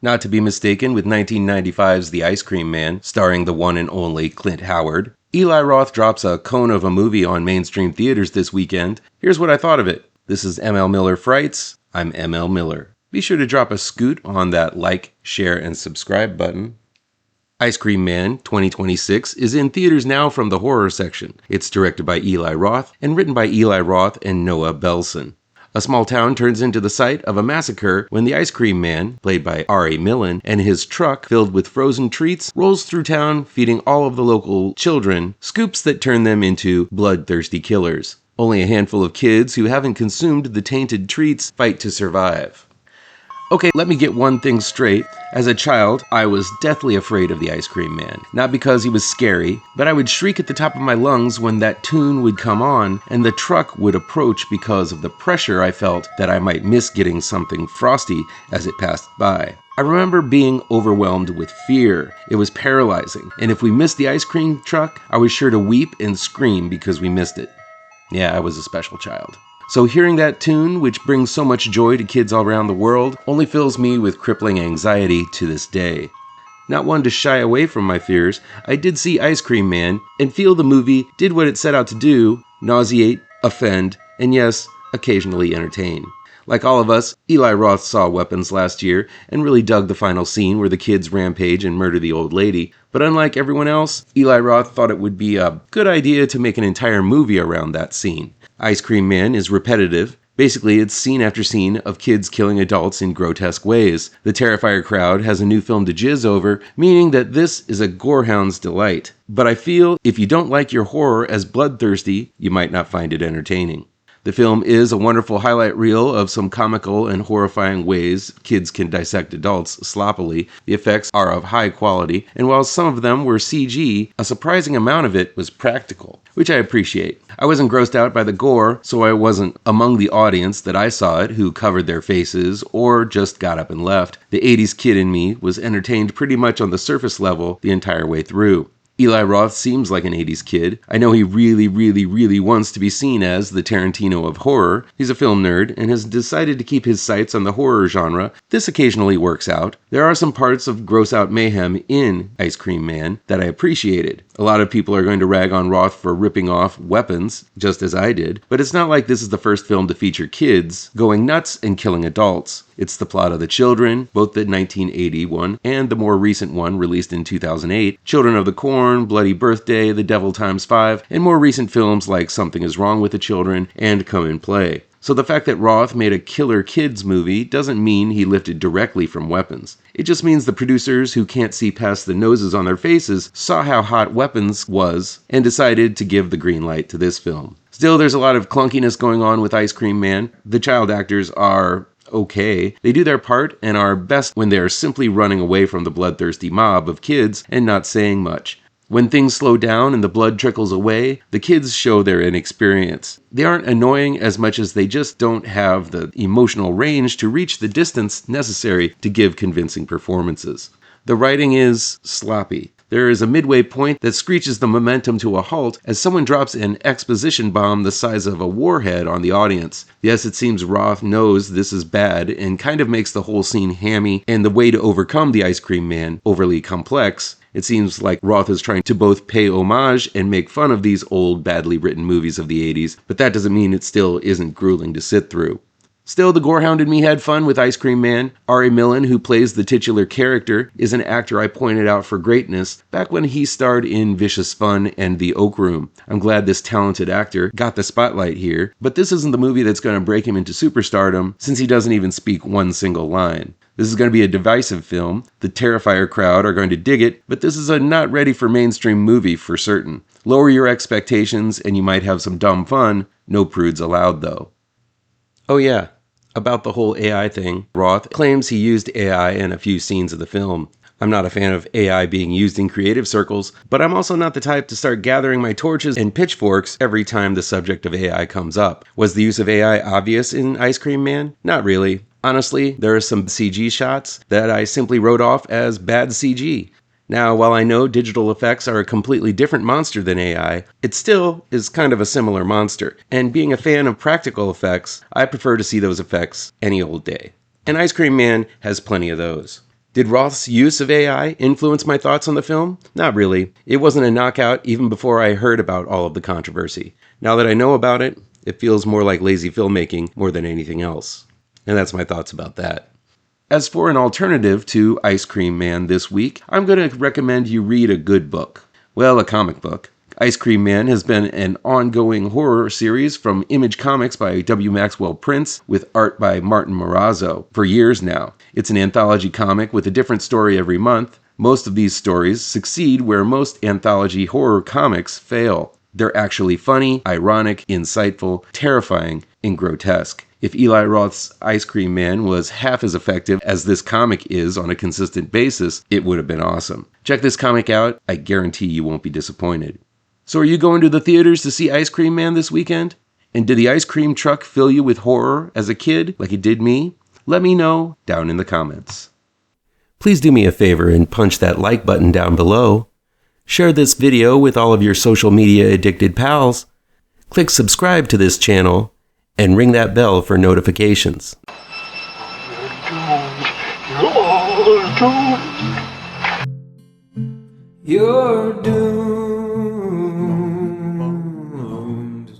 Not to be mistaken with 1995's The Ice Cream Man, starring the one and only Clint Howard. Eli Roth drops a cone of a movie on mainstream theaters this weekend. Here's what I thought of it. This is ML Miller Frights. I'm ML Miller. Be sure to drop a scoot on that like, share, and subscribe button. Ice Cream Man 2026 is in theaters now from the horror section. It's directed by Eli Roth and written by Eli Roth and Noah Belson. A small town turns into the site of a massacre when the Ice Cream Man, played by Ari Millen, and his truck filled with frozen treats rolls through town feeding all of the local children scoops that turn them into bloodthirsty killers. Only a handful of kids who haven't consumed the tainted treats fight to survive. Okay, let me get one thing straight. As a child, I was deathly afraid of the Ice Cream Man. Not because he was scary, but I would shriek at the top of my lungs when that tune would come on and the truck would approach because of the pressure I felt that I might miss getting something frosty as it passed by. I remember being overwhelmed with fear. It was paralyzing, and if we missed the ice cream truck, I was sure to weep and scream because we missed it. Yeah, I was a special child. So hearing that tune, which brings so much joy to kids all around the world, only fills me with crippling anxiety to this day. Not one to shy away from my fears, I did see Ice Cream Man and feel the movie did what it set out to do: nauseate, offend, and yes, occasionally entertain. Like all of us, Eli Roth saw Weapons last year and really dug the final scene where the kids rampage and murder the old lady. But unlike everyone else, Eli Roth thought it would be a good idea to make an entire movie around that scene. Ice Cream Man is repetitive. Basically, it's scene after scene of kids killing adults in grotesque ways. The Terrifier crowd has a new film to jizz over, meaning that this is a gorehound's delight. But I feel if you don't like your horror as bloodthirsty, you might not find it entertaining. The film is a wonderful highlight reel of some comical and horrifying ways kids can dissect adults sloppily. The effects are of high quality, and while some of them were CG, a surprising amount of it was practical, which I appreciate. I wasn't grossed out by the gore, so I wasn't among the audience that I saw it who covered their faces or just got up and left. The 80s kid in me was entertained pretty much on the surface level the entire way through. Eli Roth seems like an 80s kid. I know he really wants to be seen as the Tarantino of horror. He's a film nerd and has decided to keep his sights on the horror genre. This occasionally works out. There are some parts of gross out mayhem in Ice Cream Man that I appreciated. A lot of people are going to rag on Roth for ripping off Weapons, just as I did, but it's not like this is the first film to feature kids going nuts and killing adults. It's the plot of The Children, both the 1980 one and the more recent one released in 2008, Children of the Corn, Bloody Birthday, The Devil Times 5, and more recent films like Something Is Wrong with the Children and Come and Play. So the fact that Roth made a killer kids movie doesn't mean he lifted directly from Weapons. It just means the producers who can't see past the noses on their faces saw how hot Weapons was and decided to give the green light to this film. Still, there's a lot of clunkiness going on with Ice Cream Man. The child actors are okay. They do their part and are best when they are simply running away from the bloodthirsty mob of kids and not saying much. When things slow down and the blood trickles away, the kids show their inexperience. They aren't annoying as much as they just don't have the emotional range to reach the distance necessary to give convincing performances. The writing is sloppy. There is a midway point that screeches the momentum to a halt as someone drops an exposition bomb the size of a warhead on the audience. Yes, it seems Roth knows this is bad and kind of makes the whole scene hammy and the way to overcome the Ice Cream Man overly complex. It seems like Roth is trying to both pay homage and make fun of these old, badly written movies of the 80s, but that doesn't mean it still isn't grueling to sit through. Still, the gorehound in me had fun with Ice Cream Man. Ari Millen, who plays the titular character, is an actor I pointed out for greatness back when he starred in Vicious Fun and The Oak Room. I'm glad this talented actor got the spotlight here, but this isn't the movie that's going to break him into superstardom since he doesn't even speak one single line. This is going to be a divisive film. The Terrifier crowd are going to dig it, but this is a not ready for mainstream movie for certain. Lower your expectations and you might have some dumb fun. No prudes allowed though. Oh yeah, about the whole AI thing. Roth claims he used AI in a few scenes of the film. I'm not a fan of AI being used in creative circles, but I'm also not the type to start gathering my torches and pitchforks every time the subject of AI comes up. Was the use of AI obvious in Ice Cream Man? Not really. Honestly, there are some CG shots that I simply wrote off as bad CG. Now, while I know digital effects are a completely different monster than AI, it still is kind of a similar monster. And being a fan of practical effects, I prefer to see those effects any old day. And Ice Cream Man has plenty of those. Did Roth's use of AI influence my thoughts on the film? Not really. It wasn't a knockout even before I heard about all of the controversy. Now that I know about it, it feels more like lazy filmmaking more than anything else. And that's my thoughts about that. As for an alternative to Ice Cream Man this week, I'm going to recommend you read a good book. Well, a comic book. Ice Cream Man has been an ongoing horror series from Image Comics by W. Maxwell Prince with art by Martin Morazzo for years now. It's an anthology comic with a different story every month. Most of these stories succeed where most anthology horror comics fail. They're actually funny, ironic, insightful, terrifying, and grotesque. If Eli Roth's Ice Cream Man was half as effective as this comic is on a consistent basis, it would have been awesome. Check this comic out. I guarantee you won't be disappointed. So are you going to the theaters to see Ice Cream Man this weekend? And did the ice cream truck fill you with horror as a kid like it did me? Let me know down in the comments. Please do me a favor and punch that like button down below. Share this video with all of your social media addicted pals. Click subscribe to this channel and ring that bell for notifications. You're doomed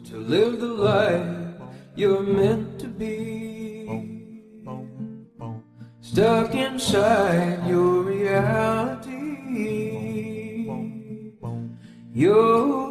to live the life you're meant to be, stuck inside your reality. You're